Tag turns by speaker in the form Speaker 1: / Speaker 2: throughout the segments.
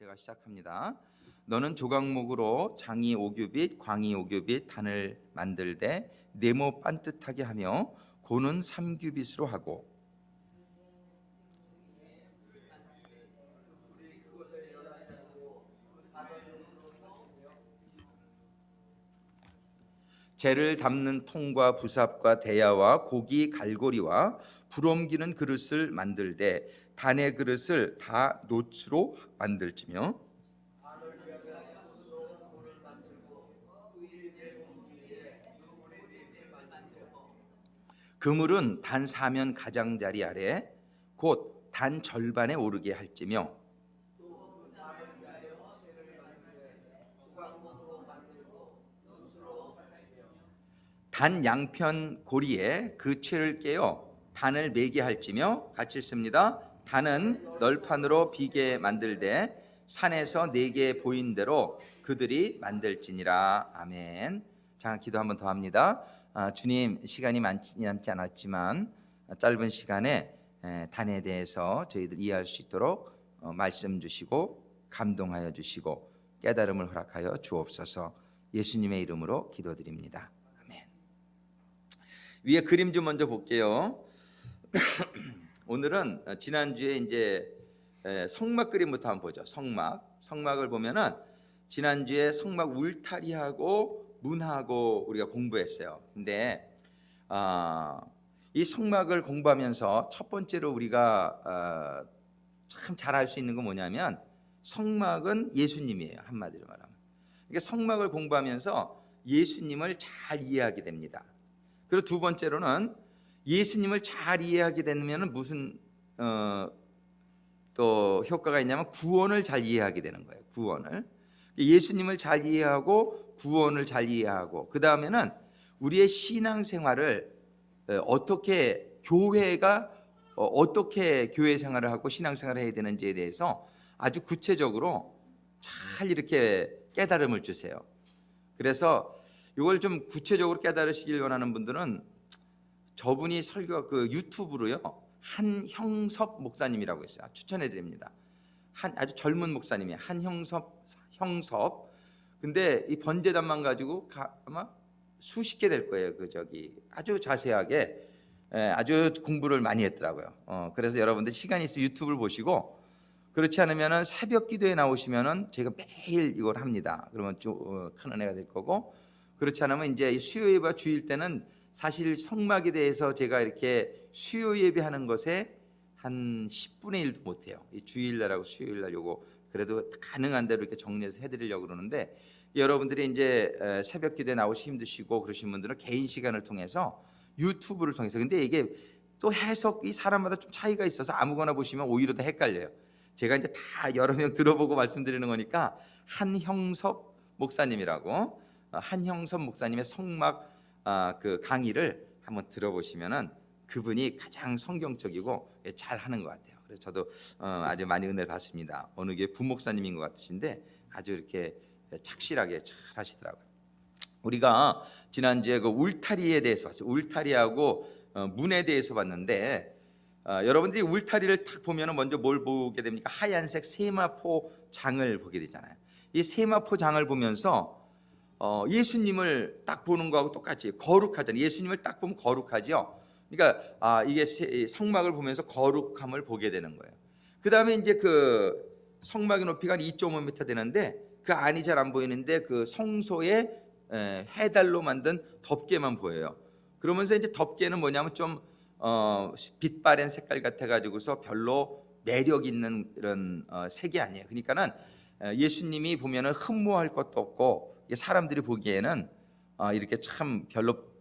Speaker 1: 제가 시작합니다. 너는 조각목으로 장이 5규빗, 광이 5규빗, 단을 만들되 네모 반듯하게 하며 고는 3규빗으로 하고 재를 담는 통과 부삽과 대야와 고기 갈고리와 불 옮기는 그릇을 만들되 단의 그릇을 다 노츠로 만들지며 그물은 단 사면 가장자리 아래 곧 단 절반에 오르게 할지며 단 양편 고리에 그 채를 깨어 단을 매게 할지며 같이 읽습니다. 단은 널판으로 비게 만들되 산에서 내게 보인 대로 그들이 만들지니라. 아멘. 자, 기도 한번 더 합니다. 주님, 시간이 남지 않았지만 짧은 시간에 단에 대해서 저희들 이해할 수 있도록 말씀 주시고 감동하여 주시고 깨달음을 허락하여 주옵소서. 예수님의 이름으로 기도드립니다. 아멘. 위에 그림 좀 먼저 볼게요. 오늘은 지난주에 이제 성막 그림부터 한번 보죠. 성막을 보면은 지난주에 성막 울타리하고 문하고 우리가 공부했어요. 근데 이 성막을 공부하면서 첫 번째로 우리가 참 잘 알 수 있는 건 뭐냐면 성막은 예수님이에요. 한마디로 말하면. 그러니까 성막을 공부하면서 예수님을 잘 이해하게 됩니다. 그리고 두 번째로는 예수님을 잘 이해하게 되면 무슨 또 효과가 있냐면 구원을 잘 이해하게 되는 거예요. 구원을. 예수님을 잘 이해하고 구원을 잘 이해하고 그 다음에는 우리의 신앙생활을 어떻게 교회가 어떻게 교회 생활을 하고 신앙생활을 해야 되는지에 대해서 아주 구체적으로 잘 이렇게 깨달음을 주세요. 그래서 이걸 좀 구체적으로 깨달으시길 원하는 분들은 저분이 설교 그 유튜브로요 한형섭 목사님이라고 있어요. 추천해 드립니다. 아주 젊은 목사님이에요. 형섭. 근데 이 번제단만 가지고 아마 수십 개 될 거예요. 아주 자세하게 아주 공부를 많이 했더라고요. 그래서 여러분들 시간이 있으면 유튜브를 보시고 그렇지 않으면은 새벽 기도에 나오시면은 제가 매일 이걸 합니다. 그러면 좀 큰 은혜가 될 거고 그렇지 않으면 이제 수요 예배와 주일 때는 사실 성막에 대해서 제가 이렇게 수요 예배하는 것에 한 10분의 1도 못해요. 이 주일날하고 수요일날 요거 그래도 가능한 대로 이렇게 정리해서 해드리려고 그러는데 여러분들이 이제 새벽 기도에 나오시 힘드시고 그러신 분들은 개인 시간을 통해서 유튜브를 통해서 근데 이게 또 해석이 사람마다 좀 차이가 있어서 아무거나 보시면 오히려 더 헷갈려요. 제가 이제 다 여러 명 들어보고 말씀드리는 거니까 한형섭 목사님이라고 한형섭 목사님의 성막 그 강의를 한번 들어보시면은 그분이 가장 성경적이고 잘 하는 것 같아요. 그래서 저도 아주 많이 은혜를 받습니다. 어느 게 부목사님인 것 같으신데 아주 이렇게 착실하게 잘 하시더라고요. 우리가 지난주에 그 울타리에 대해서 봤어요. 울타리하고 문에 대해서 봤는데 여러분들이 울타리를 딱 보면은 먼저 뭘 보게 됩니까? 하얀색 세마포 장을 보게 되잖아요. 이 세마포 장을 보면서 예수님을 딱 보는 거하고 똑같이 거룩하잖아요. 예수님을 딱 보면 거룩하죠. 그러니까 이게 성막을 보면서 거룩함을 보게 되는 거예요. 그 다음에 이제 그 성막의 높이가 2.5m 되는데 그 안이 잘 안 보이는데 그 성소에 해달로 만든 덮개만 보여요. 그러면서 이제 덮개는 뭐냐면 좀 빛바랜 색깔 같아가지고서 별로 매력 있는 그런 색이 아니에요. 그러니까는 예수님이 보면은 흠모할 것도 없고 사람들이 보기에는 이렇게 참 별로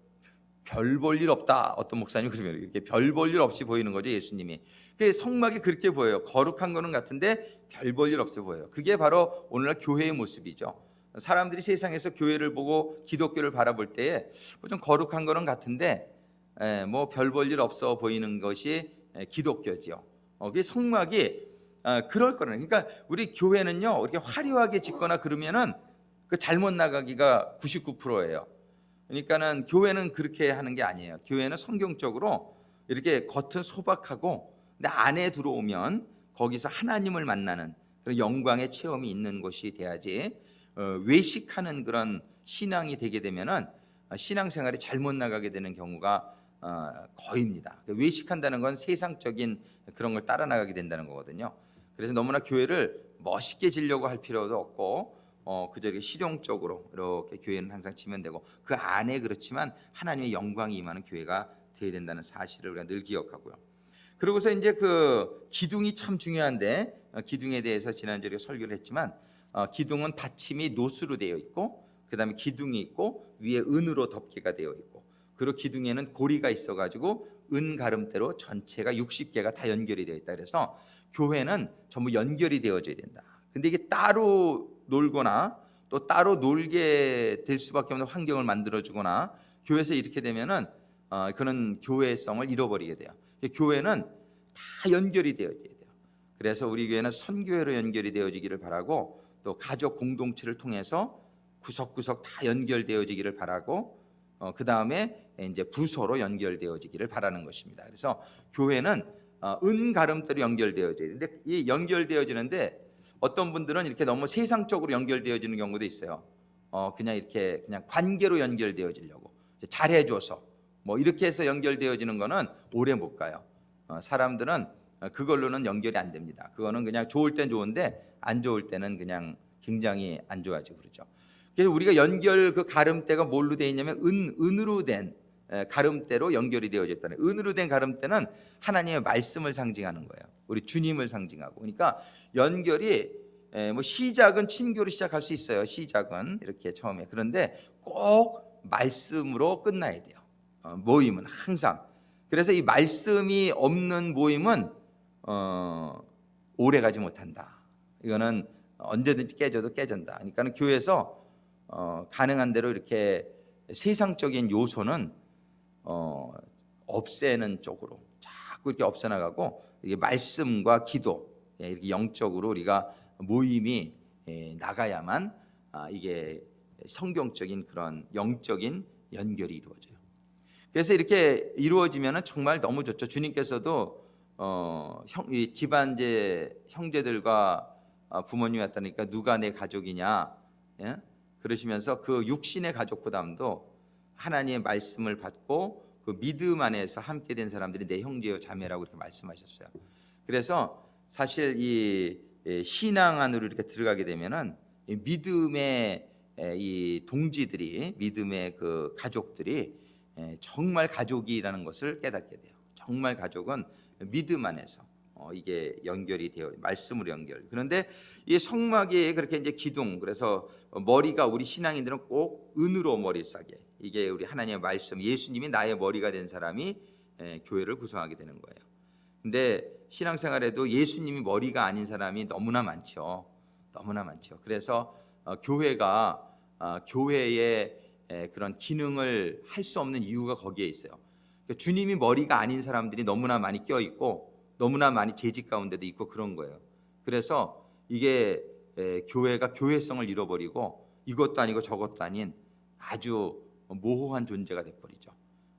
Speaker 1: 별 볼 일 없다. 어떤 목사님이 그러면 이렇게 별 볼 일 없이 보이는 거죠. 예수님이. 그 성막이 그렇게 보여요. 거룩한 거는 같은데 별 볼 일 없어 보여요. 그게 바로 오늘날 교회의 모습이죠. 사람들이 세상에서 교회를 보고 기독교를 바라볼 때에 좀 거룩한 거는 같은데 뭐 별 볼 일 없어 보이는 것이 기독교죠. 그게 성막이 그럴 거는. 그러니까 우리 교회는요 이렇게 화려하게 짓거나 그러면은 그 잘못 나가기가 99%예요. 그러니까는 교회는 그렇게 하는 게 아니에요. 교회는 성경적으로 이렇게 겉은 소박하고 근데 안에 들어오면 거기서 하나님을 만나는 그런 영광의 체험이 있는 곳이 돼야지 외식하는 그런 신앙이 되게 되면은 신앙생활이 잘못 나가게 되는 경우가 거의입니다. 외식한다는 건 세상적인 그런 걸 따라 나가게 된다는 거거든요. 그래서 너무나 교회를 멋있게 지려고 할 필요도 없고 그저 이렇게 실용적으로 이렇게 교회는 항상 지면 되고 그 안에 그렇지만 하나님의 영광이 임하는 교회가 되어야 된다는 사실을 우리가 늘 기억하고요. 그러고서 이제 그 기둥이 참 중요한데 기둥에 대해서 지난주에 우리가 설교를 했지만 기둥은 받침이 노수로 되어 있고 그다음에 기둥이 있고 위에 은으로 덮개가 되어 있고 그리고 기둥에는 고리가 있어가지고 은 가름대로 전체가 60개가 다 연결이 되어 있다. 그래서 교회는 전부 연결이 되어져야 된다. 근데 이게 따로 놀거나 또 따로 놀게 될 수밖에 없는 환경을 만들어주거나 교회에서 이렇게 되면은 그런 교회성을 잃어버리게 돼요. 교회는 다 연결이 되어져야 돼요. 그래서 우리 교회는 선교회로 연결이 되어지기를 바라고 또 가족 공동체를 통해서 구석구석 다 연결되어지기를 바라고 그 다음에 이제 부서로 연결되어지기를 바라는 것입니다. 그래서 교회는 은 가름대로 연결되어져야 되는데 이 연결되어지는데 어떤 분들은 이렇게 너무 세상적으로 연결되어지는 경우도 있어요. 그냥 이렇게 그냥 관계로 연결되어지려고 잘해줘서 뭐 이렇게 해서 연결되어지는 거는 오래 못 가요. 사람들은 그걸로는 연결이 안 됩니다. 그거는 그냥 좋을 땐 좋은데 안 좋을 때는 그냥 굉장히 안 좋아지고 그러죠. 그래서 우리가 연결 그 가름대가 뭘로 되어 있냐면 은으로 된 가름대로 연결이 되어져 있다는. 은으로 된 가름대는 하나님의 말씀을 상징하는 거예요. 우리 주님을 상징하고. 그러니까 연결이 뭐 시작은 친교로 시작할 수 있어요. 시작은 이렇게 처음에. 그런데 꼭 말씀으로 끝나야 돼요. 모임은 항상. 그래서 이 말씀이 없는 모임은 오래 가지 못한다. 이거는 언제든지 깨져도 깨진다. 그러니까 교회에서 가능한 대로 이렇게 세상적인 요소는 없애는 쪽으로 자꾸 이렇게 없애나가고 이게 말씀과 기도 이렇게 영적으로 우리가 모임이 나가야만 이게 성경적인 그런 영적인 연결이 이루어져요. 그래서 이렇게 이루어지면 정말 너무 좋죠. 주님께서도 집안 형제들과 부모님이 왔다니까 누가 내 가족이냐, 예? 그러시면서 그 육신의 가족보다도 하나님의 말씀을 받고 그 믿음 안에서 함께 된 사람들이 내 형제요 자매라고 이렇게 말씀하셨어요. 그래서 사실 이 신앙 안으로 이렇게 들어가게 되면은 믿음의 이 동지들이 믿음의 그 가족들이 정말 가족이라는 것을 깨닫게 돼요. 정말 가족은 믿음 안에서 이게 연결이 되어 말씀으로 연결. 그런데 이 성막이 그렇게 이제 기둥, 그래서 머리가 우리 신앙인들은 꼭 은으로 머리를 싸게. 이게 우리 하나님의 말씀, 예수님이 나의 머리가 된 사람이 교회를 구성하게 되는 거예요. 근데 신앙생활에도 예수님이 머리가 아닌 사람이 너무나 많죠. 너무나 많죠. 그래서 교회가 교회의 그런 기능을 할 수 없는 이유가 거기에 있어요. 그러니까 주님이 머리가 아닌 사람들이 너무나 많이 껴 있고 너무나 많이 재직 가운데도 있고 그런 거예요. 그래서 이게 교회가 교회성을 잃어버리고 이것도 아니고 저것도 아닌 아주 모호한 존재가 돼버리죠.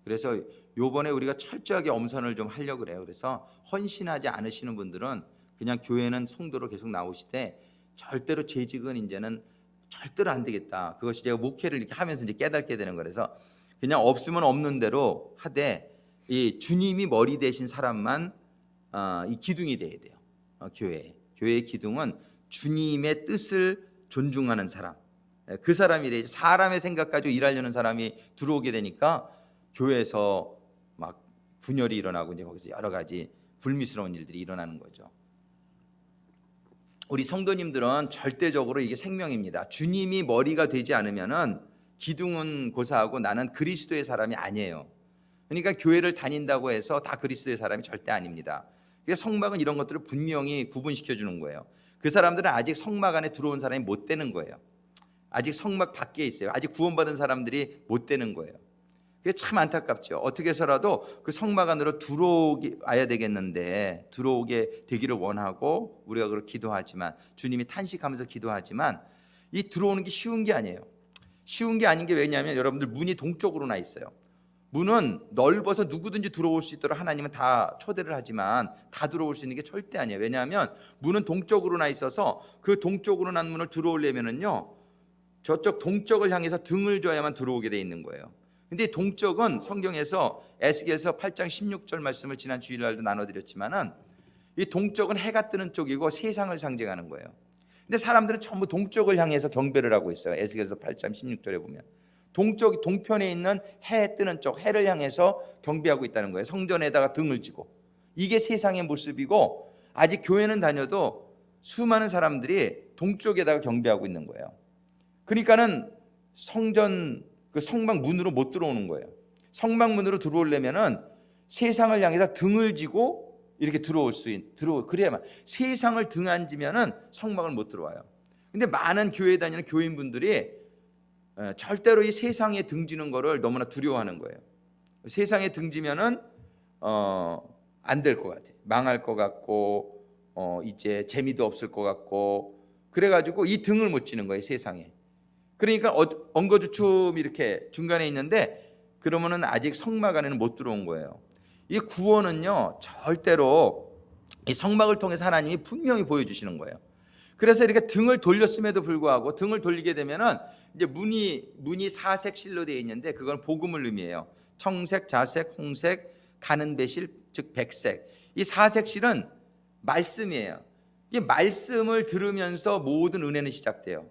Speaker 1: 그래서 요번에 우리가 철저하게 엄선을 좀 하려고 그래요. 그래서 헌신하지 않으시는 분들은 그냥 교회는 성도로 계속 나오시되 절대로 재직은 이제는 절대로 안 되겠다. 그것이 제가 목회를 이렇게 하면서 이제 깨닫게 되는 거라서 그냥 없으면 없는 대로 하되 이 주님이 머리 되신 사람만 이 기둥이 돼야 돼요. 교회의 기둥은 주님의 뜻을 존중하는 사람. 그 사람이래. 사람의 생각 가지고 일하려는 사람이 들어오게 되니까 교회에서 막 분열이 일어나고 이제 거기서 여러 가지 불미스러운 일들이 일어나는 거죠. 우리 성도님들은 절대적으로 이게 생명입니다. 주님이 머리가 되지 않으면은 기둥은 고사하고 나는 그리스도의 사람이 아니에요. 그러니까 교회를 다닌다고 해서 다 그리스도의 사람이 절대 아닙니다. 그래서 성막은 이런 것들을 분명히 구분시켜 주는 거예요. 그 사람들은 아직 성막 안에 들어온 사람이 못 되는 거예요. 아직 성막 밖에 있어요. 아직 구원받은 사람들이 못 되는 거예요. 그게 참 안타깝죠. 어떻게 해서라도 그 성막 안으로 들어와야 되겠는데 들어오게 되기를 원하고 우리가 그걸 기도하지만 주님이 탄식하면서 기도하지만 이 들어오는 게 쉬운 게 아니에요. 쉬운 게 아닌 게 왜냐하면 여러분들 문이 동쪽으로 나 있어요. 문은 넓어서 누구든지 들어올 수 있도록 하나님은 다 초대를 하지만 다 들어올 수 있는 게 절대 아니에요. 왜냐하면 문은 동쪽으로 나 있어서 그 동쪽으로 난 문을 들어오려면은요, 저쪽 동쪽을 향해서 등을 줘야만 들어오게 돼 있는 거예요. 근데 동쪽은 성경에서 에스겔서 8장 16절 말씀을 지난 주일날도 나눠드렸지만은 이 동쪽은 해가 뜨는 쪽이고 세상을 상징하는 거예요. 근데 사람들은 전부 동쪽을 향해서 경배를 하고 있어요. 에스겔서 8장 16절에 보면 동쪽, 동편에 있는 해 뜨는 쪽, 해를 향해서 경배하고 있다는 거예요. 성전에다가 등을 지고. 이게 세상의 모습이고, 아직 교회는 다녀도 수많은 사람들이 동쪽에다가 경배하고 있는 거예요. 그러니까는 성전 그 성막 문으로 못 들어오는 거예요. 성막 문으로 들어오려면은 세상을 향해서 등을 지고 이렇게 그래야만, 세상을 등 안 지면은 성막을 못 들어와요. 근데 많은 교회에 다니는 교인분들이 절대로 이 세상에 등지는 거를 너무나 두려워하는 거예요. 세상에 등지면은 안 될 것 같아. 망할 것 같고 이제 재미도 없을 것 같고, 그래가지고 이 등을 못 지는 거예요, 세상에. 그러니까 엉거주춤 이렇게 중간에 있는데, 그러면은 아직 성막 안에는 못 들어온 거예요. 이 구원은요, 절대로 이 성막을 통해서 하나님이 분명히 보여주시는 거예요. 그래서 이렇게 등을 돌렸음에도 불구하고, 등을 돌리게 되면은 이제 문이 사색 실로 되어 있는데, 그건 복음을 의미해요. 청색, 자색, 홍색, 가는 배실, 즉 백색. 이 사색 실은 말씀이에요. 이 말씀을 들으면서 모든 은혜는 시작돼요.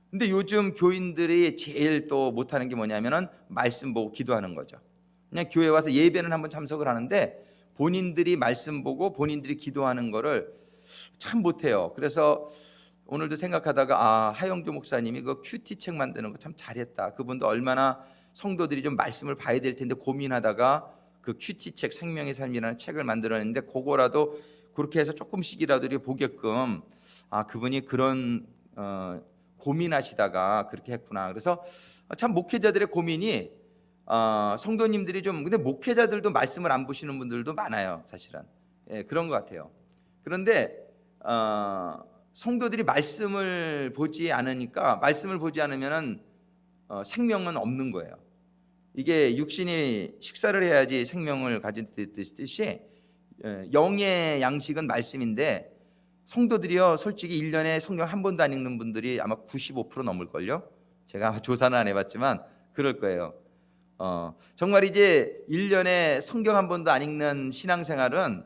Speaker 1: 근데 요즘 교인들이 제일 또 못하는 게 뭐냐면은 말씀 보고 기도하는 거죠. 그냥 교회 와서 예배는 한번 참석을 하는데 본인들이 말씀 보고 본인들이 기도하는 거를 참 못해요. 그래서 오늘도 생각하다가 하영조 목사님이 그 큐티 책 만드는 거 참 잘했다. 그분도 얼마나 성도들이 좀 말씀을 봐야 될 텐데 고민하다가 그 큐티 책, 생명의 삶이라는 책을 만들어냈는데, 그거라도 그렇게 해서 조금씩이라도 이렇게 보게끔, 그분이 그런 고민하시다가 그렇게 했구나. 그래서 참 목회자들의 고민이, 성도님들이 좀, 근데 목회자들도 말씀을 안 보시는 분들도 많아요, 사실은. 예, 그런 것 같아요. 그런데 성도들이 말씀을 보지 않으니까, 말씀을 보지 않으면은 생명은 없는 거예요. 이게 육신이 식사를 해야지 생명을 가진듯이 영의 양식은 말씀인데, 성도들이요, 솔직히 1년에 성경 한 번도 안 읽는 분들이 아마 95% 넘을걸요. 제가 조사는 안 해봤지만 그럴 거예요. 정말 이제 1년에 성경 한 번도 안 읽는 신앙생활은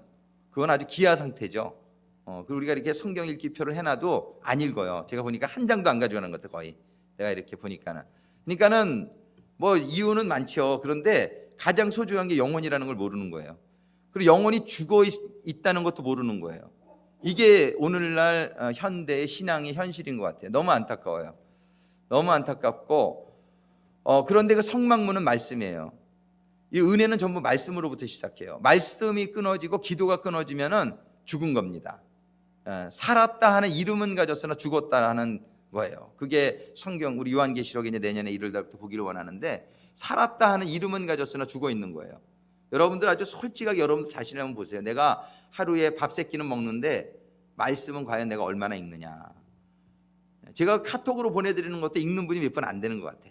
Speaker 1: 그건 아주 기아 상태죠. 그리고 우리가 이렇게 성경 읽기표를 해놔도 안 읽어요. 제가 보니까 한 장도 안 가져가는 것 같아요, 거의. 내가 이렇게 보니까는. 그러니까는 뭐 이유는 많죠. 그런데 가장 소중한 게 영혼이라는 걸 모르는 거예요. 그리고 영혼이 죽어 있다는 것도 모르는 거예요. 이게 오늘날 현대의 신앙의 현실인 것 같아요. 너무 안타까워요. 너무 안타깝고, 그런데 그 성막문은 말씀이에요. 이 은혜는 전부 말씀으로부터 시작해요. 말씀이 끊어지고 기도가 끊어지면은 죽은 겁니다. 살았다 하는 이름은 가졌으나 죽었다 하는 거예요. 그게 성경, 우리 요한계시록에 이제 내년에 1월 달부터 보기를 원하는데, 살았다 하는 이름은 가졌으나 죽어 있는 거예요. 여러분들 아주 솔직하게 여러분 자신을 한번 보세요. 내가 하루에 밥 세 끼는 먹는데 말씀은 과연 내가 얼마나 읽느냐. 제가 카톡으로 보내드리는 것도 읽는 분이 몇 분 안 되는 것 같아.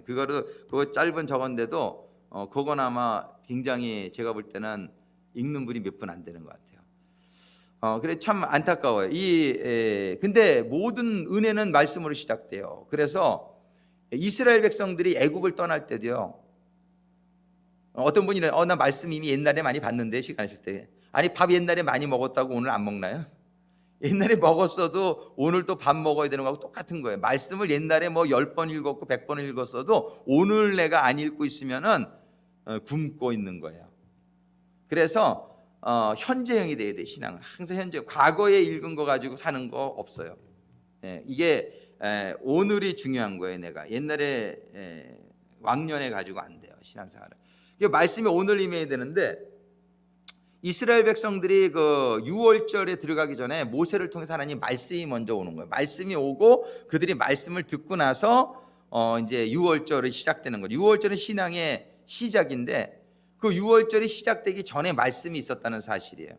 Speaker 1: 그거 짧은 저건데도 그건 아마 굉장히 제가 볼 때는 읽는 분이 몇 분 안 되는 것 같아요. 그래 참 안타까워요. 근데 모든 은혜는 말씀으로 시작돼요. 그래서 이스라엘 백성들이 애굽을 떠날 때도요, 어떤 분이 나 말씀 이미 옛날에 많이 봤는데, 시간 있을 때. 아니, 밥 옛날에 많이 먹었다고 오늘 안 먹나요? 옛날에 먹었어도 오늘 또 밥 먹어야 되는 거하고 똑같은 거예요. 말씀을 옛날에 뭐 10번 읽었고 100번 읽었어도 오늘 내가 안 읽고 있으면은 굶고 있는 거예요. 그래서 현재형이 돼야 돼, 신앙은. 항상 현재. 과거에 읽은 거 가지고 사는 거 없어요. 이게 오늘이 중요한 거예요. 내가 옛날에 왕년에 가지고 안 돼요, 신앙생활을. 말씀이 오늘 임해야 되는데, 이스라엘 백성들이 그 유월절에 들어가기 전에 모세를 통해서 하나님 말씀이 먼저 오는 거예요. 말씀이 오고 그들이 말씀을 듣고 나서 이제 유월절이 시작되는 거예요. 유월절은 신앙의 시작인데, 그 유월절이 시작되기 전에 말씀이 있었다는 사실이에요.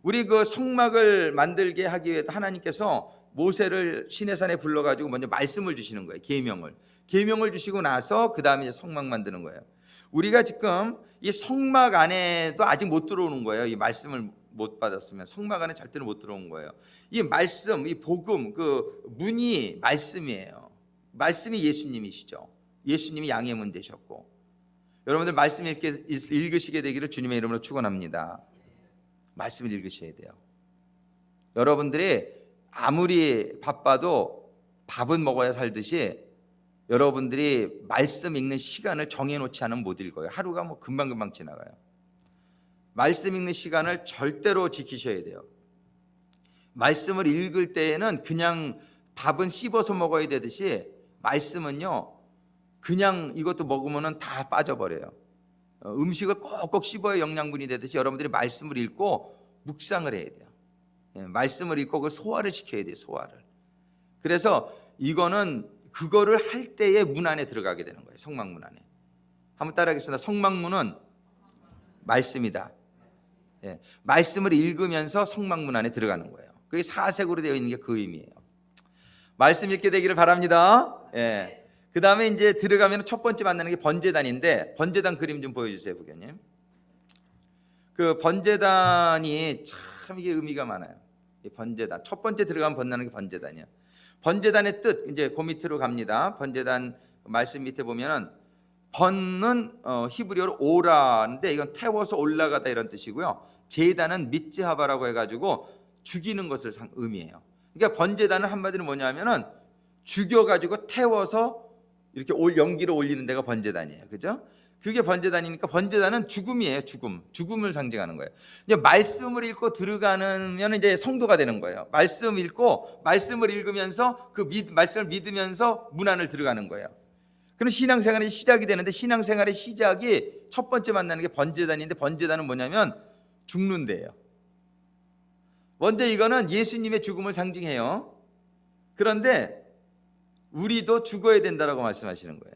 Speaker 1: 우리 그 성막을 만들게 하기 위해 하나님께서 모세를 시내산에 불러가지고 먼저 말씀을 주시는 거예요. 계명을 주시고 나서 그 다음에 성막 만드는 거예요. 우리가 지금 이 성막 안에도 아직 못 들어오는 거예요. 이 말씀을 못 받았으면 성막 안에 절대로 못 들어온 거예요. 이 말씀, 이 복음, 그 문이 말씀이에요. 말씀이 예수님이시죠. 예수님이 양의 문 되셨고, 여러분들 말씀 읽으시게 되기를 주님의 이름으로 축원합니다. 말씀을 읽으셔야 돼요. 여러분들이 아무리 바빠도 밥은 먹어야 살듯이 여러분들이 말씀 읽는 시간을 정해놓지 않으면 못 읽어요. 하루가 뭐 금방금방 지나가요. 말씀 읽는 시간을 절대로 지키셔야 돼요. 말씀을 읽을 때에는 그냥 밥은 씹어서 먹어야 되듯이 말씀은요, 그냥 이것도 먹으면 다 빠져버려요. 음식을 꼭꼭 씹어야 영양분이 되듯이 여러분들이 말씀을 읽고 묵상을 해야 돼요. 말씀을 읽고 그 소화를 시켜야 돼요. 소화를. 그래서 이거는 그거를 할 때에 문 안에 들어가게 되는 거예요. 성막문 안에. 한번 따라하겠습니다. 성막문은 말씀이다. 말씀을 읽으면서 성막문 안에 들어가는 거예요. 그게 사색으로 되어 있는 게 그 의미예요. 말씀 읽게 되기를 바랍니다. 그 다음에 이제 들어가면 첫 번째 만나는 게 번제단인데, 번제단 그림 좀 보여주세요, 부교님. 그 번제단이 참 이게 의미가 많아요. 이 번제단, 첫 번째 들어가면 번나는 게 번제단이에요. 번제단의 뜻, 이제 그 밑으로 갑니다. 번제단 말씀 밑에 보면은 번은 히브리어로 오라인데 이건 태워서 올라가다 이런 뜻이고요. 제단은 미츠하바라고 해가지고 죽이는 것을 의미해요. 그러니까 번제단은 한마디로 뭐냐면은 죽여가지고 태워서 이렇게 연기로 올리는 데가 번제단이에요. 그죠? 그게 번제단이니까 번제단은 죽음이에요. 죽음을 상징하는 거예요. 이제 말씀을 읽고 들어가면 이제 성도가 되는 거예요. 말씀 읽고 말씀을 읽으면서 그 말씀을 믿으면서 문 안을 들어가는 거예요. 그럼 신앙생활의 시작이 되는데, 신앙생활의 시작이 첫 번째 만나는 게 번제단인데, 번제단은 뭐냐면 죽는 데예요. 먼저 이거는 예수님의 죽음을 상징해요. 그런데 우리도 죽어야 된다라고 말씀하시는 거예요.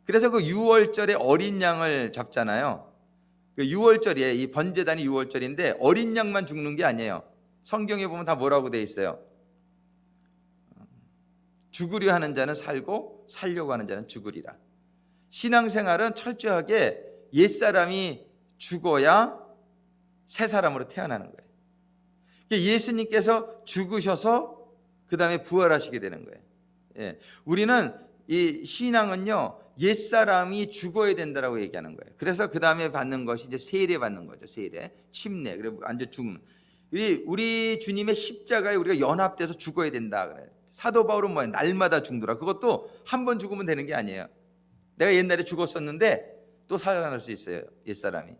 Speaker 1: 그래서 그 유월절에 어린 양을 잡잖아요. 그 유월절이에요. 이 번제단이 유월절인데 어린 양만 죽는 게 아니에요. 성경에 보면 다 뭐라고 돼 있어요? 죽으려 하는 자는 살고 살려고 하는 자는 죽으리라. 신앙생활은 철저하게 옛사람이 죽어야 새 사람으로 태어나는 거예요. 예수님께서 죽으셔서 그 다음에 부활하시게 되는 거예요. 우리는 이 신앙은요, 옛사람이 죽어야 된다라고 얘기하는 거예요. 그래서 그 다음에 받는 것이 이제 세례 받는 거죠. 세례, 침례, 그리고 완전 죽는. 우리 주님의 십자가에 우리가 연합돼서 죽어야 된다 그래요. 사도 바울은 뭐예요? 날마다 죽더라. 그것도 한 번 죽으면 되는 게 아니에요. 내가 옛날에 죽었었는데 또 살아날 수 있어요, 옛사람이.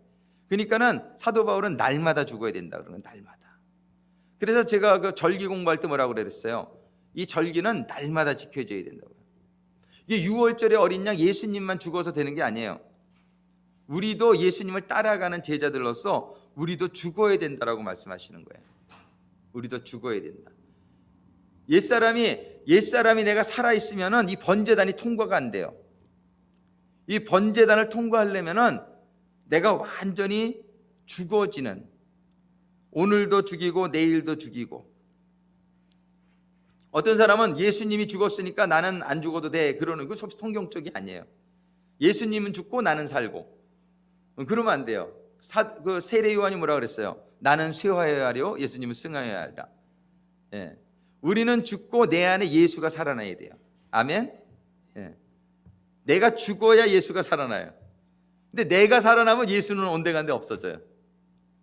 Speaker 1: 그러니까는 사도 바울은 날마다 죽어야 된다 그러는, 날마다. 그래서 제가 그 절기 공부할 때 뭐라고 그랬어요? 이 절기는 날마다 지켜져야 된다고요. 이게 유월절에 어린 양 예수님만 죽어서 되는 게 아니에요. 우리도 예수님을 따라가는 제자들로서 우리도 죽어야 된다라고 말씀하시는 거예요. 우리도 죽어야 된다. 옛사람이 내가 살아있으면은 이 번제단이 통과가 안 돼요. 이 번제단을 통과하려면은 내가 완전히 죽어지는, 오늘도 죽이고 내일도 죽이고. 어떤 사람은 예수님이 죽었으니까 나는 안 죽어도 돼, 그러는 거 성경적이 아니에요. 예수님은 죽고 나는 살고. 그러면 안 돼요. 그 세례 요한이 뭐라 그랬어요? 나는 쇠하여야 하려, 예수님은 승하여야 하리라. 우리는 죽고 내 안에 예수가 살아나야 돼요. 아멘. 내가 죽어야 예수가 살아나요. 근데 내가 살아나면 예수는 온데간데 없어져요.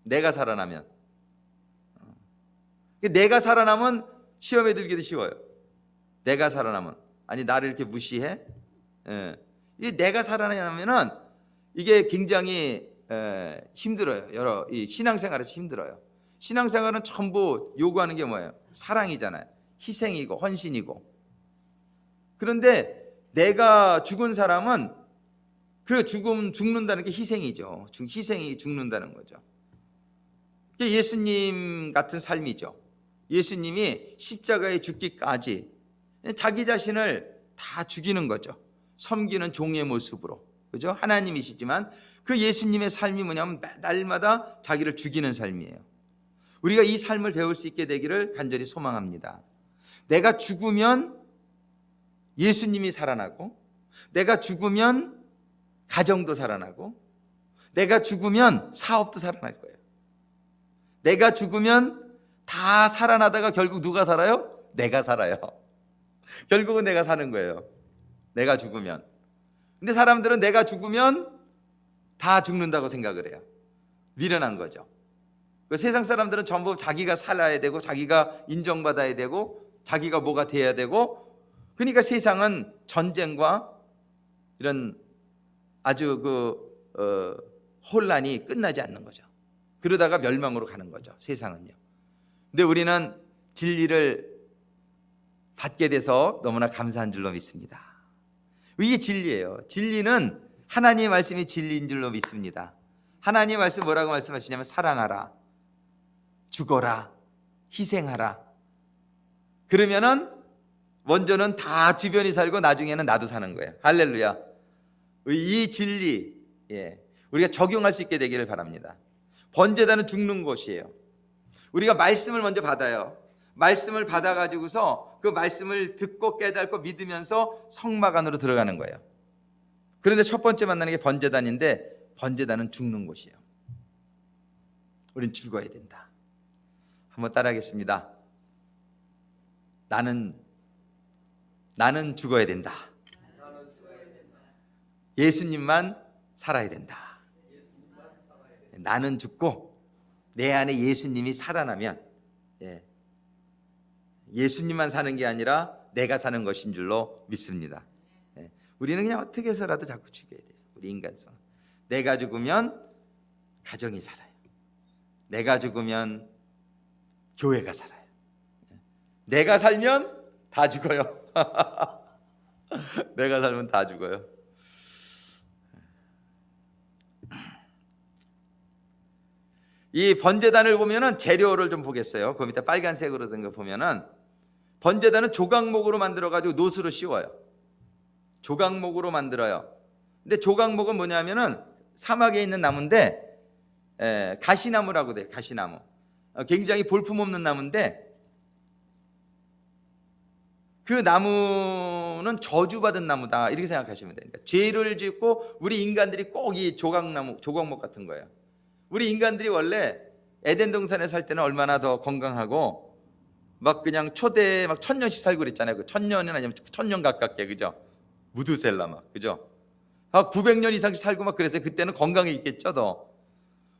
Speaker 1: 내가 살아나면. 내가 살아나면 시험에 들기도 쉬워요. 내가 살아나면. 아니, 나를 이렇게 무시해? 이게 내가 살아나면은 이게 굉장히 힘들어요. 이 신앙생활에서 힘들어요. 신앙생활은 전부 요구하는 게 뭐예요? 사랑이잖아요. 희생이고 헌신이고. 그런데 내가 죽은 사람은 그 죽는다는 게 희생이죠. 희생이 죽는다는 거죠. 예수님 같은 삶이죠. 예수님이 십자가에 죽기까지 자기 자신을 다 죽이는 거죠. 섬기는 종의 모습으로. 그죠? 하나님이시지만 그 예수님의 삶이 뭐냐면 날마다 자기를 죽이는 삶이에요. 우리가 이 삶을 배울 수 있게 되기를 간절히 소망합니다. 내가 죽으면 예수님이 살아나고, 내가 죽으면 가정도 살아나고, 내가 죽으면 사업도 살아날 거예요. 내가 죽으면 다 살아나다가 결국 누가 살아요? 내가 살아요. 결국은 내가 사는 거예요. 내가 죽으면. 근데 사람들은 내가 죽으면 다 죽는다고 생각을 해요. 미련한 거죠. 세상 사람들은 전부 자기가 살아야 되고, 자기가 인정받아야 되고, 자기가 뭐가 돼야 되고, 그러니까 세상은 전쟁과 이런 아주 혼란이 끝나지 않는 거죠. 그러다가 멸망으로 가는 거죠, 세상은요. 근데 우리는 진리를 받게 돼서 너무나 감사한 줄로 믿습니다. 이게 진리예요. 진리는 하나님의 말씀이 진리인 줄로 믿습니다. 하나님의 말씀 뭐라고 말씀하시냐면 사랑하라, 죽어라, 희생하라. 그러면은 먼저는 다 주변이 살고 나중에는 나도 사는 거예요. 할렐루야. 이 진리, 우리가 적용할 수 있게 되기를 바랍니다. 번제단은 죽는 곳이에요. 우리가 말씀을 먼저 받아요. 말씀을 받아가지고서 그 말씀을 듣고 깨닫고 믿으면서 성막 안으로 들어가는 거예요. 그런데 첫 번째 만나는 게 번제단인데, 번제단은 죽는 곳이에요. 우린 죽어야 된다. 한번 따라하겠습니다. 나는 죽어야 된다. 예수님만 살아야 된다. 나는 죽고 내 안에 예수님이 살아나면, 예수님만 사는 게 아니라 내가 사는 것인 줄로 믿습니다. 우리는 그냥 어떻게 해서라도 자꾸 죽여야 돼요. 우리 인간성. 내가 죽으면 가정이 살아요. 내가 죽으면 교회가 살아요. 내가 살면 다 죽어요. 내가 살면 다 죽어요. 이 번제단을 보면은 재료를 좀 보겠어요. 그 밑에 빨간색으로 된 거 보면은 번제단은 조각목으로 만들어가지고 노수로 씌워요. 조각목으로 만들어요. 근데 조각목은 뭐냐면은 사막에 있는 나무인데, 가시나무라고 돼요. 가시나무. 굉장히 볼품없는 나무인데, 그 나무는 저주받은 나무다, 이렇게 생각하시면 됩니다. 죄를 짓고 우리 인간들이 꼭 이 조각목 같은 거예요. 우리 인간들이 원래 에덴 동산에 살 때는 얼마나 더 건강하고 막 그냥 초대에 막 1000년씩 살고 그랬잖아요. 그 1000년이 아니면 1000년 가깝게, 그죠? 무드셀라 막, 그죠? 900년 이상씩 살고 막 그랬어요. 그때는 건강해 있겠죠, 더.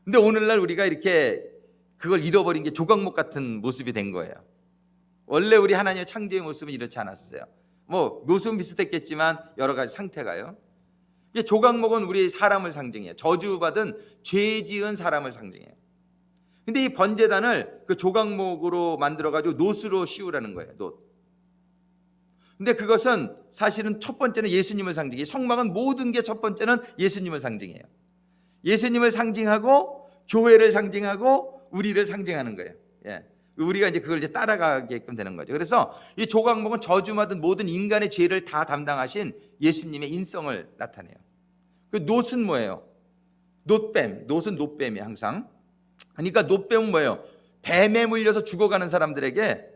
Speaker 1: 근데 오늘날 우리가 이렇게 그걸 잃어버린 게 조각목 같은 모습이 된 거예요. 원래 우리 하나님의 창조의 모습은 이렇지 않았어요. 뭐 모습은 비슷했겠지만 여러 가지 상태가요. 조각목은 우리 사람을 상징해요. 저주받은 죄 지은 사람을 상징해요. 근데 이 번제단을 그 조각목으로 만들어가지고 놋으로 씌우라는 거예요. 놋. 근데 그것은 사실은 첫 번째는 예수님을 상징해요. 성막은 모든 게 첫 번째는 예수님을 상징해요. 예수님을 상징하고 교회를 상징하고 우리를 상징하는 거예요. 우리가 이제 그걸 이제 따라가게끔 되는 거죠. 그래서 이 조각목은 저주받은 모든 인간의 죄를 다 담당하신 예수님의 인성을 나타내요. 그 놋은 뭐예요? 놋뱀. 놋은 놋뱀이에요, 항상. 그러니까 놋뱀은 뭐예요? 뱀에 물려서 죽어가는 사람들에게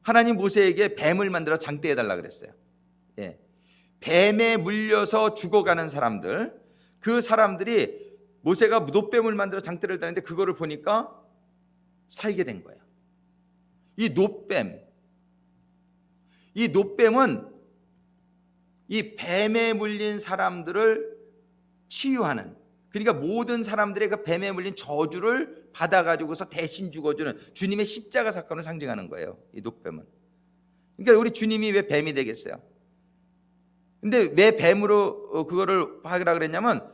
Speaker 1: 하나님 모세에게 뱀을 만들어 장대해 달라 그랬어요. 뱀에 물려서 죽어가는 사람들, 그 사람들이 모세가 놋뱀을 만들어 장대를 다니는데 그거를 보니까 살게 된 거예요. 이 놋뱀은 이 뱀에 물린 사람들을 치유하는, 그러니까 모든 사람들의 그 뱀에 물린 저주를 받아가지고서 대신 죽어주는 주님의 십자가 사건을 상징하는 거예요, 이 놋뱀은. 그러니까 우리 주님이 왜 뱀이 되겠어요? 근데 왜 뱀으로 그거를 하라 그랬냐면,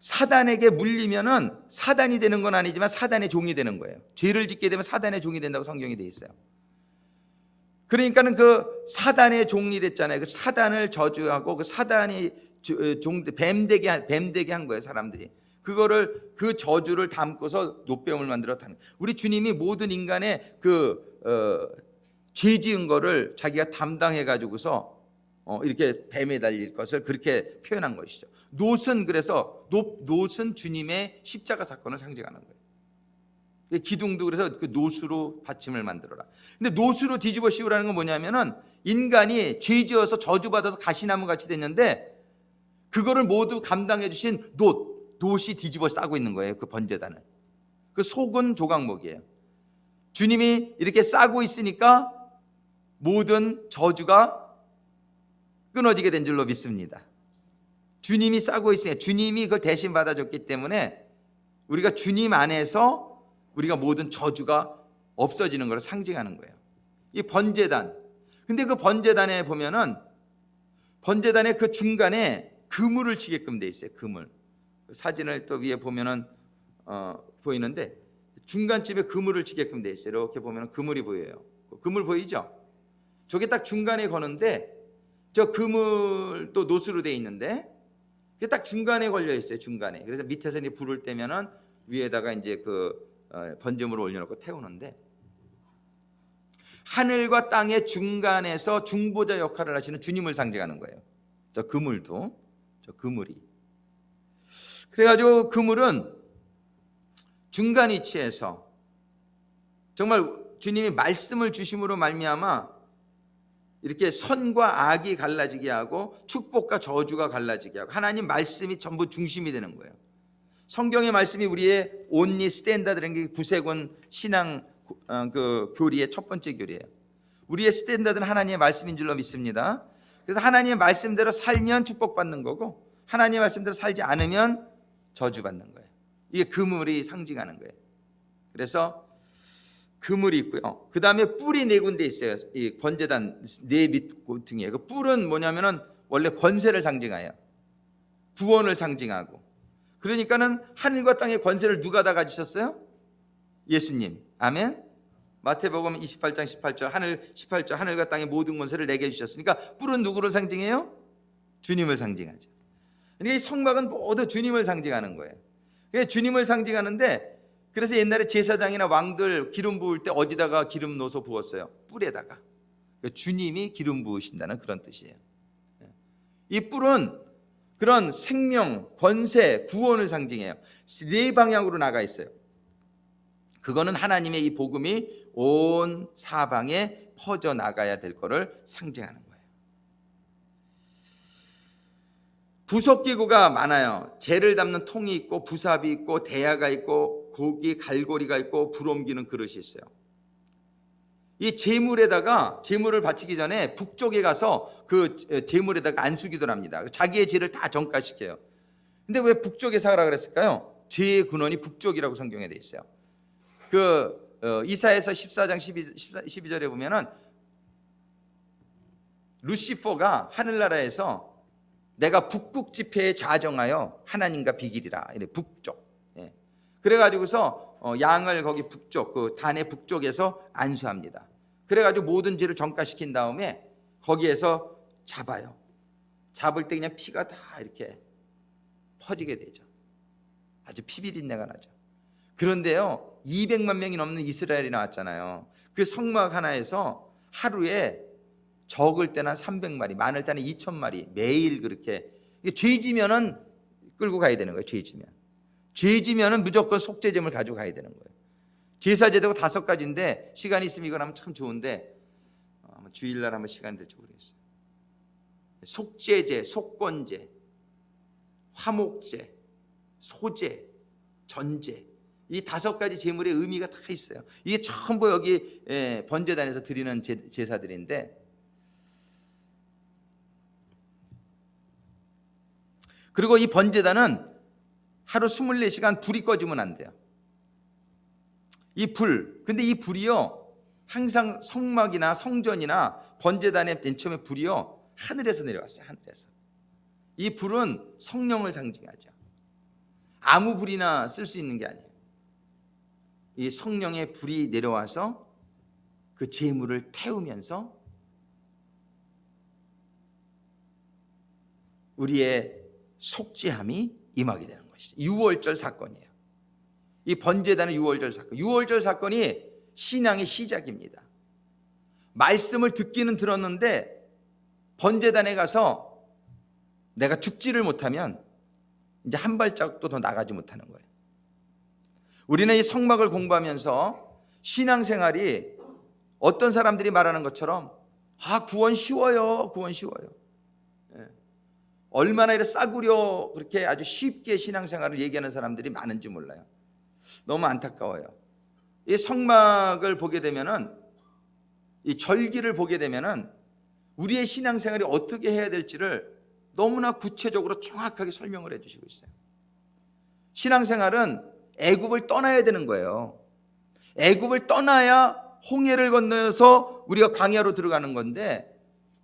Speaker 1: 사단에게 물리면은 사단이 되는 건 아니지만 사단의 종이 되는 거예요. 죄를 짓게 되면 사단의 종이 된다고 성경이 돼 있어요. 그러니까는 그 사단의 종이 됐잖아요. 그 사단을 저주하고 그 사단이 뱀되게 한 거예요, 사람들이. 그거를, 그 저주를 담고서 놋뱀을 만들어 타는. 우리 주님이 모든 인간의 죄 지은 거를 자기가 담당해 가지고서 이렇게 뱀에 달릴 것을 그렇게 표현한 것이죠. 놋은, 그래서 놋은 주님의 십자가 사건을 상징하는 거예요. 기둥도 그래서 그 놋으로 받침을 만들어라. 근데 놋으로 뒤집어 씌우라는 건 뭐냐면은, 인간이 죄 지어서 저주받아서 가시나무 같이 됐는데 그거를 모두 감당해 주신 놋이 뒤집어 싸고 있는 거예요. 그 번제단을. 그 속은 조각목이에요. 주님이 이렇게 싸고 있으니까 모든 저주가 끊어지게 된 줄로 믿습니다. 주님이 싸고 있으니까, 주님이 그걸 대신 받아줬기 때문에 우리가 주님 안에서 우리가 모든 저주가 없어지는 걸 상징하는 거예요. 이 번제단. 근데 그 번제단에 보면은 번제단의 그 중간에 그물을 치게끔 돼 있어요. 그물. 사진을 또 위에 보면은 보이는데 중간쯤에 그물을 치게끔 돼 있어요. 이렇게 보면은 그물이 보여요. 그물 보이죠? 저게 딱 중간에 거는데 저 그물도 노수로 돼 있는데 그게 딱 중간에 걸려 있어요. 중간에. 그래서 밑에서 이제 불을 떼면은 위에다가 이제 그 번제물을 올려놓고 태우는데, 하늘과 땅의 중간에서 중보자 역할을 하시는 주님을 상징하는 거예요. 저 그물도, 저 그물이. 그래가지고 그물은 중간 위치에서 정말 주님이 말씀을 주심으로 말미암아 이렇게 선과 악이 갈라지게 하고 축복과 저주가 갈라지게 하고 하나님 말씀이 전부 중심이 되는 거예요. 성경의 말씀이 우리의 온리 스탠다드라는 게 구세군 신앙 그 교리의 첫 번째 교리예요. 우리의 스탠다드는 하나님의 말씀인 줄로 믿습니다. 그래서 하나님의 말씀대로 살면 축복받는 거고 하나님의 말씀대로 살지 않으면 저주받는 거예요. 이게 그물이 상징하는 거예요. 그래서 그물이 있고요. 그 다음에 뿔이 네 군데 있어요. 이 번제단 네 밑고퉁이에. 그 뿔은 뭐냐면은 원래 권세를 상징해요. 구원을 상징하고. 그러니까는 하늘과 땅의 권세를 누가 다 가지셨어요? 예수님. 아멘. 마태복음 28장 18절 하늘과 땅의 모든 권세를 내게 주셨으니까 뿔은 누구를 상징해요? 주님을 상징하죠. 그러니까 이 성막은 모두 주님을 상징하는 거예요. 주님을 상징하는데 그래서 옛날에 제사장이나 왕들 기름 부을 때 어디다가 기름 넣어서 부었어요? 뿔에다가. 주님이 기름 부으신다는 그런 뜻이에요. 이 뿔은 그런 생명, 권세, 구원을 상징해요. 네 방향으로 나가 있어요. 그거는 하나님의 이 복음이 온 사방에 퍼져 나가야 될 거를 상징하는 거예요. 부속기구가 많아요. 재를 담는 통이 있고 부삽이 있고 대야가 있고 고기 갈고리가 있고 불 옮기는 그릇이 있어요. 이 제물에다가 제물을 바치기 전에 북쪽에 가서 그 제물에다가 안수기도를 합니다. 자기의 죄를 다 전가시켜요. 근데 왜 북쪽에서 하라 그랬을까요? 죄의 근원이 북쪽이라고 성경에 돼 있어요. 이사야서 14장 12절에 보면은 루시퍼가 하늘나라에서 내가 북극 지폐에 자정하여 하나님과 비기리라. 이래 북쪽. 예. 그래가지고서 양을 거기 북쪽 그 단의 북쪽에서 안수합니다. 그래가지고 모든 죄를 전가시킨 다음에 거기에서 잡아요. 잡을 때 그냥 피가 다 이렇게 퍼지게 되죠. 아주 피비린내가 나죠. 그런데요 200만 명이 넘는 이스라엘이 나왔잖아요. 그 성막 하나에서 하루에 적을 때는 300마리, 많을 때는 2,000마리 매일 그렇게. 죄 지면은 끌고 가야 되는 거예요. 죄 지면은 무조건 속죄제물 가지고 가야 되는 거예요. 제사제도가 5가지인데 시간이 있으면 이걸 하면 참 좋은데 주일날 한번 시간이 될지 모르겠어요. 속죄제, 속건제, 화목제, 소제, 전제, 이 5가지 제물의 의미가 다 있어요. 이게 전부 여기 번제단에서 드리는 제사들인데, 그리고 이 번제단은 하루 24시간 불이 꺼지면 안 돼요. 이 불, 근데 이 불이요 항상 성막이나 성전이나 번제단에 맨 처음에 불이요 하늘에서 내려왔어요. 하늘에서. 이 불은 성령을 상징하죠. 아무 불이나 쓸 수 있는 게 아니에요. 이 성령의 불이 내려와서 그 제물을 태우면서 우리의 속죄함이 임하게 되는 것이죠. 유월절 사건이에요. 이 번제단은 유월절 사건. 유월절 사건이 신앙의 시작입니다. 말씀을 듣기는 들었는데 번제단에 가서 내가 죽지를 못하면 이제 한 발짝도 더 나가지 못하는 거예요. 우리는 이 성막을 공부하면서 신앙생활이 어떤 사람들이 말하는 것처럼 구원 쉬워요. 구원 쉬워요. 얼마나 이렇게 싸구려 그렇게 아주 쉽게 신앙생활을 얘기하는 사람들이 많은지 몰라요. 너무 안타까워요. 이 성막을 보게 되면은, 이 절기를 보게 되면은 우리의 신앙생활이 어떻게 해야 될지를 너무나 구체적으로 정확하게 설명을 해주시고 있어요. 신앙생활은 애굽을 떠나야 되는 거예요. 애굽을 떠나야 홍해를 건너서 우리가 광야로 들어가는 건데,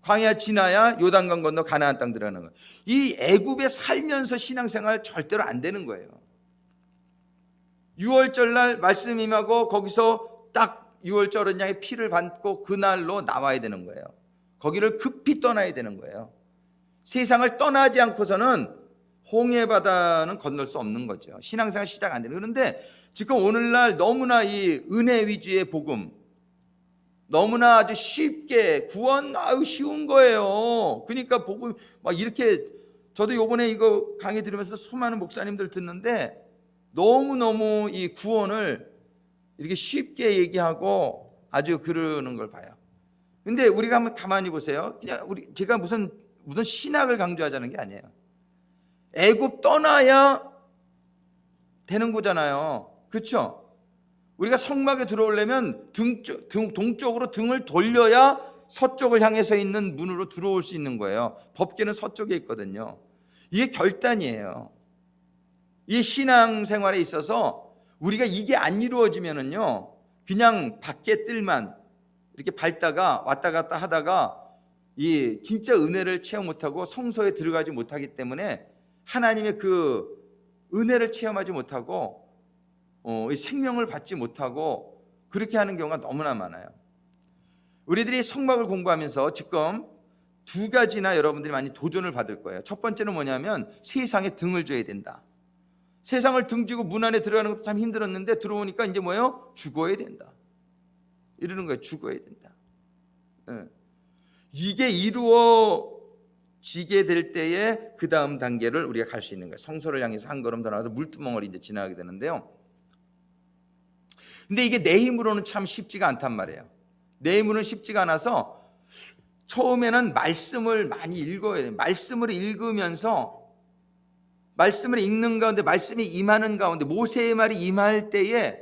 Speaker 1: 광야 지나야 요단강 건너 가나안 땅 들어가는 거예요. 이 애굽에 살면서 신앙생활 절대로 안 되는 거예요. 6월절 날 말씀 임하고 거기서 딱 6월절 어린 양의 피를 받고 그날로 나와야 되는 거예요. 거기를 급히 떠나야 되는 거예요. 세상을 떠나지 않고서는 홍해 바다는 건널 수 없는 거죠. 신앙생활 시작 안 되는. 그런데 지금 오늘날 너무나 이 은혜 위주의 복음, 너무나 아주 쉽게 구원 쉬운 거예요. 그러니까 복음 막 이렇게, 저도 요번에 이거 강의 들으면서 수많은 목사님들 듣는데 너무너무 이 구원을 이렇게 쉽게 얘기하고 아주 그러는 걸 봐요. 근데 우리가 한번 가만히 보세요. 그냥 제가 무슨 신학을 강조하자는 게 아니에요. 애굽 떠나야 되는 거잖아요. 그렇죠? 우리가 성막에 들어오려면 동쪽으로 등을 돌려야 서쪽을 향해서 있는 문으로 들어올 수 있는 거예요. 법궤는 서쪽에 있거든요. 이게 결단이에요. 이 신앙생활에 있어서 우리가 이게 안 이루어지면은요, 그냥 밖에 뜰만 이렇게 밟다가 왔다 갔다 하다가 이 진짜 은혜를 체험 못하고 성소에 들어가지 못하기 때문에 하나님의 그 은혜를 체험하지 못하고 생명을 받지 못하고 그렇게 하는 경우가 너무나 많아요. 우리들이 성막을 공부하면서 지금 두 가지나 여러분들이 많이 도전을 받을 거예요. 첫 번째는 뭐냐면 세상에 등을 져야 된다. 세상을 등지고 문 안에 들어가는 것도 참 힘들었는데 들어오니까 이제 뭐예요? 죽어야 된다. 이러는 거예요. 죽어야 된다. 이게 이루어지게 될 때에 그 다음 단계를 우리가 갈 수 있는 거예요. 성소를 향해서 한 걸음 더 나가서 물두멍을 이제 지나가게 되는데요. 근데 이게 내 힘으로는 참 쉽지가 않단 말이에요. 내 힘으로는 쉽지가 않아서 처음에는 말씀을 많이 읽어야 돼요. 말씀을 읽으면서 말씀을 읽는 가운데 말씀이 임하는 가운데 모세의 말이 임할 때에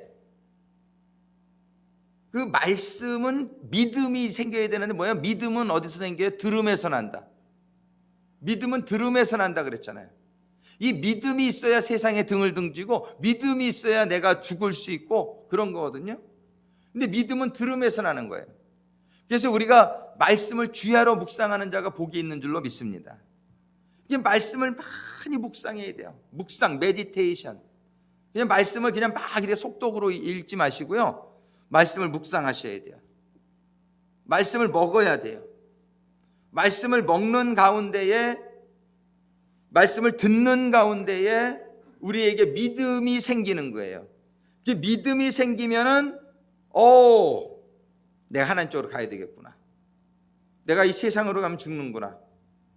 Speaker 1: 그 말씀은 믿음이 생겨야 되는데 뭐야? 믿음은 어디서 생겨요? 들음에서 난다. 믿음은 들음에서 난다 그랬잖아요. 이 믿음이 있어야 세상에 등을 등지고 믿음이 있어야 내가 죽을 수 있고 그런 거거든요. 근데 믿음은 들음에서 나는 거예요. 그래서 우리가 말씀을 주야로 묵상하는 자가 복이 있는 줄로 믿습니다. 이게 말씀을 많이 묵상해야 돼요. 묵상, 메디테이션. 그냥 말씀을 그냥 막 이렇게 속독으로 읽지 마시고요. 말씀을 묵상하셔야 돼요. 말씀을 먹어야 돼요. 말씀을 먹는 가운데에, 말씀을 듣는 가운데에 우리에게 믿음이 생기는 거예요. 그 믿음이 생기면은 내가 하나님 쪽으로 가야 되겠구나. 내가 이 세상으로 가면 죽는구나.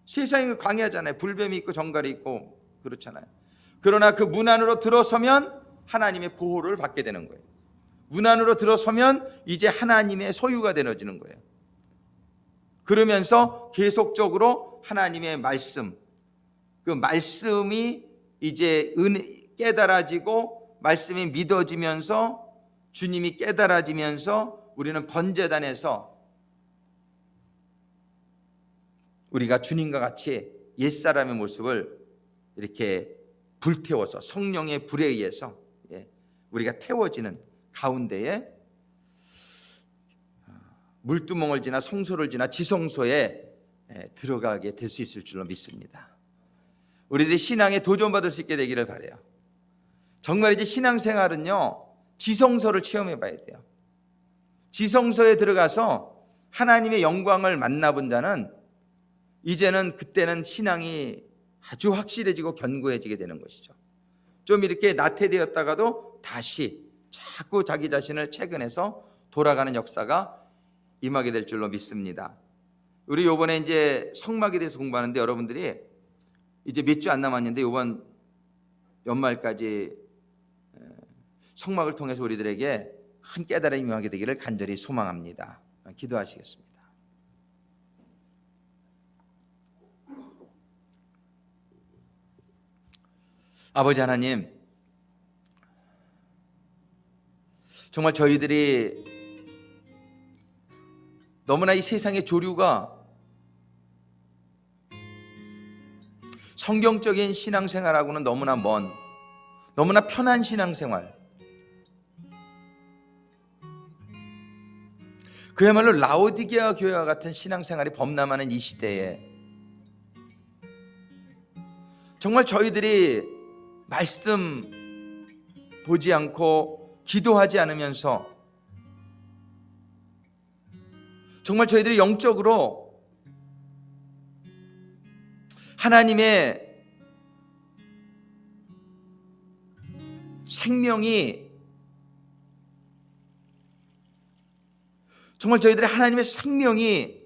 Speaker 1: 세상이 광야잖아요. 불뱀이 있고 정갈이 있고 그렇잖아요. 그러나 그 문 안으로 들어서면 하나님의 보호를 받게 되는 거예요. 문 안으로 들어서면 이제 하나님의 소유가 되어지는 거예요. 그러면서 계속적으로 하나님의 말씀, 그 말씀이 이제 깨달아지고 말씀이 믿어지면서 주님이 깨달아지면서 우리는 번제단에서 우리가 주님과 같이 옛사람의 모습을 이렇게 불태워서 성령의 불에 의해서 우리가 태워지는 가운데에 물두멍을 지나 성소를 지나 지성소에 들어가게 될 수 있을 줄로 믿습니다. 우리들이 신앙에 도전받을 수 있게 되기를 바라요. 정말 이제 신앙생활은요, 지성소를 체험해 봐야 돼요. 지성소에 들어가서 하나님의 영광을 만나본 자는 이제는 그때는 신앙이 아주 확실해지고 견고해지게 되는 것이죠. 좀 이렇게 나태되었다가도 다시 자꾸 자기 자신을 채근해서 돌아가는 역사가 임하게 될 줄로 믿습니다. 우리 요번에 이제 성막에 대해서 공부하는데 여러분들이 이제 몇 주 안 남았는데 이번 연말까지 성막을 통해서 우리들에게 큰 깨달음이 임하게 되기를 간절히 소망합니다. 기도하시겠습니다. 아버지 하나님, 정말 저희들이 너무나 이 세상의 조류가 성경적인 신앙생활하고는 너무나 먼, 너무나 편한 신앙생활, 그야말로 라오디게아 교회와 같은 신앙생활이 범람하는 이 시대에 정말 저희들이 말씀 보지 않고 기도하지 않으면서 정말 저희들이 영적으로 하나님의 생명이, 정말 저희들의 하나님의 생명이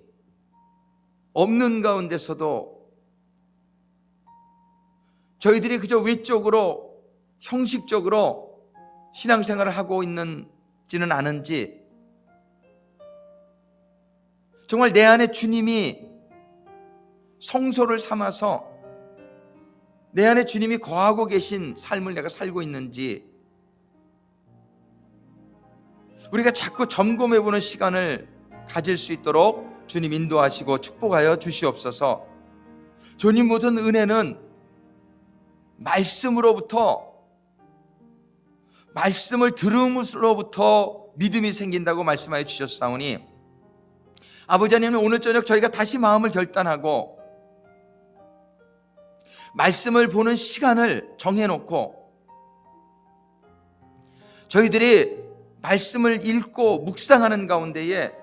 Speaker 1: 없는 가운데서도 저희들이 그저 외적으로 형식적으로 신앙생활을 하고 있는지는 않은지, 정말 내 안에 주님이 성소를 삼아서 내 안에 주님이 거하고 계신 삶을 내가 살고 있는지 우리가 자꾸 점검해보는 시간을 가질 수 있도록 주님 인도하시고 축복하여 주시옵소서. 주님, 모든 은혜는 말씀으로부터, 말씀을 들음으로부터 믿음이 생긴다고 말씀하여 주셨사오니 아버지 하나님, 오늘 저녁 저희가 다시 마음을 결단하고 말씀을 보는 시간을 정해놓고 저희들이 말씀을 읽고 묵상하는 가운데에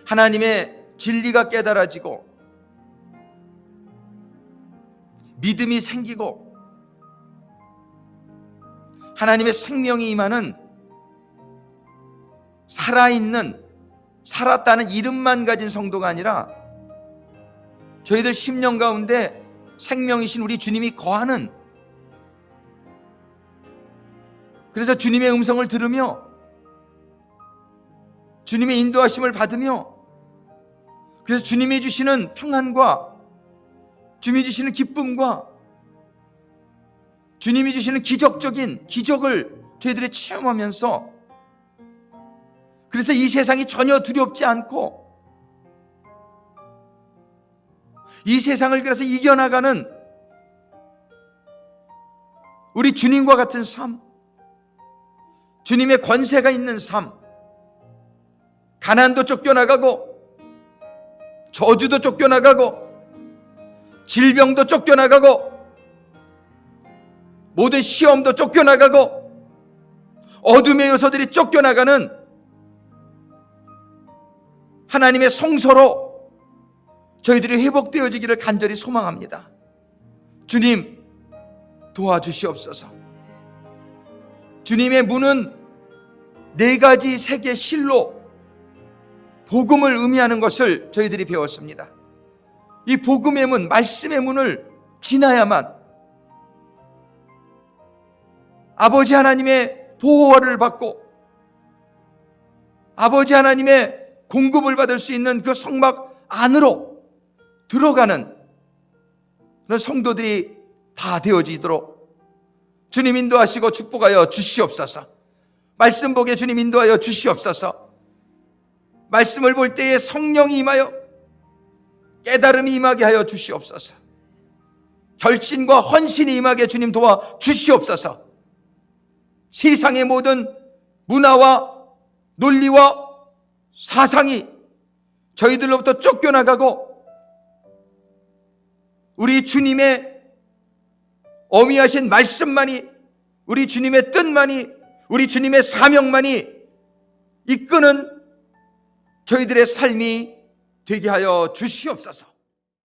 Speaker 1: 하나님의 진리가 깨달아지고 믿음이 생기고 하나님의 생명이 임하는, 살아있는, 살았다는 이름만 가진 성도가 아니라 저희들 심령 가운데 생명이신 우리 주님이 거하는, 그래서 주님의 음성을 들으며 주님의 인도하심을 받으며, 그래서 주님이 주시는 평안과 주님이 주시는 기쁨과 주님이 주시는 기적적인 기적을 저희들이 체험하면서, 그래서 이 세상이 전혀 두렵지 않고 이 세상을 그래서 이겨나가는 우리 주님과 같은 삶, 주님의 권세가 있는 삶, 가난도 쫓겨나가고 저주도 쫓겨나가고 질병도 쫓겨나가고 모든 시험도 쫓겨나가고 어둠의 요소들이 쫓겨나가는 하나님의 성소로 저희들이 회복되어지기를 간절히 소망합니다. 주님, 도와주시옵소서. 주님의 문은 4가지 3개 실로 복음을 의미하는 것을 저희들이 배웠습니다. 이 복음의 문, 말씀의 문을 지나야만 아버지 하나님의 보호를 받고 아버지 하나님의 공급을 받을 수 있는 그 성막 안으로 들어가는 그런 성도들이 다 되어지도록 주님 인도하시고 축복하여 주시옵소서. 말씀 보게 주님 인도하여 주시옵소서. 말씀을 볼 때에 성령이 임하여 깨달음이 임하게 하여 주시옵소서. 결신과 헌신이 임하게 주님 도와 주시옵소서. 세상의 모든 문화와 논리와 사상이 저희들로부터 쫓겨나가고 우리 주님의 어미하신 말씀만이, 우리 주님의 뜻만이, 우리 주님의 사명만이 이끄는 저희들의 삶이 되게 하여 주시옵소서.